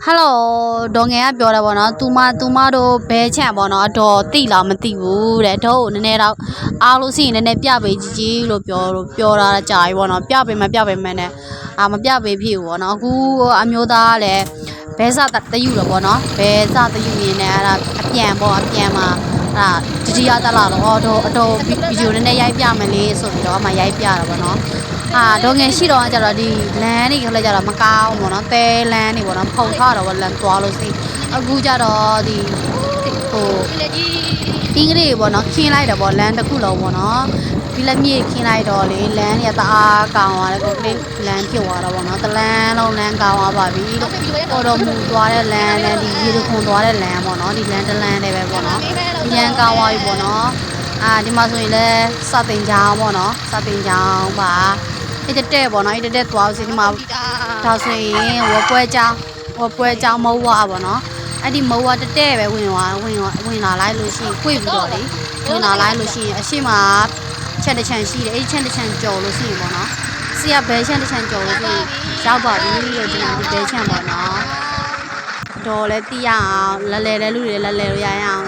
Hello ဒေါ်ငယ်ကပြောတာပေါ့နော်သူမတို့ဘဲချန့်ပေါ့နော်တော့တိလားမသိဘူးတဲ့တော့နည်းနည်းတော့အားလို့ရှိရင်နည်းနည်းပြပေးကြီးလို့ပြောတာကြာပြီပေါ့နော်ပြပေးမယ်နဲ့မပြပေးဖြစ်ဘူးပေါ့နော်အခုအမျိုးသားကလည်းဘဲစတယူတော့ပေါ့နော်ဘဲစတယူရင်းနဲ့အဲ့ဒါအပြန်မှာအဲ့ဒါတတိယတလားတော့အတော်ဗီဒီယိုနည်းနည်းရိုက်ပြမယ်လေဆိုပြီးတော့မှရိုက်ပြတာပေါ့နော်ဒေါ်ငယ်ရှိတော့ကျတော့ဒီလမ်းတွေခလည်းကျတော့မကောင်းပေါ့နော်တဲလမ်းတွေပေါ့နော်ဖုံထားတော့လမ်းသွားလို့စိအခုကျတော့ဒီဟိုအင်္ဂလိပ်ပေါ့နော်ခင်းလိုက်တယ်ပေါ့လမ်းတစ်ခုလုံးပေါ့နော်ဒီလက်မြေခင်းလိုက်တော့လေလမ်းတွေကတအားကောင်းသွားတယ်ကိုကလေးလမ်းဖြစ်သွားတော့ပေါ့နော်တလမ်းလုံးလမ်းကောင်းသွားပါပြီပေါ်တော်မူသွားတဲ့လမ်းနဲ့ဒီရေတခွန်သွားတဲ့လမ်းပေါ့နော်ဒီလမ်းတစ်လမ်းနဲ့ပဲပေါ့နော်လမ်းကောင်းသွားပြီပေါ့နော်ဒီမှာဆိုရင်လည်းစတင်ချောင်းပေါ့နော်စတင်ချောင်းပါအဲ့တဲ့ပေါ့နော်အဲ့တဲ့သွားစီဒီမှာဒါဆိုရင်ဝပွဲချောင်းမဟုတ်ဝါပေါ့နော်အဲ့ဒီမဟုတ်ဝါတဲ့ပဲဝင်လာလိုက်လို့ရှိရင်꿰ပြီးတော့လေဝင်လာလိုက်လို့ရှိရင်အရှိမချက်တစ်ချမ်းရှိတယ်အဲ့ချက်တစ်ချမ်းကြော်လို့ရှိရင်ပေါ့နော်စီကဘဲချက်တစ်ချမ်းကြော်လို့ရှိရင်ရောက်ပါပြီလို့ဒီမှာဒီဘဲချက်ပေါ့နော်တော်လဲတိရအောင်လဲလူတွေလဲလို့ရအောင်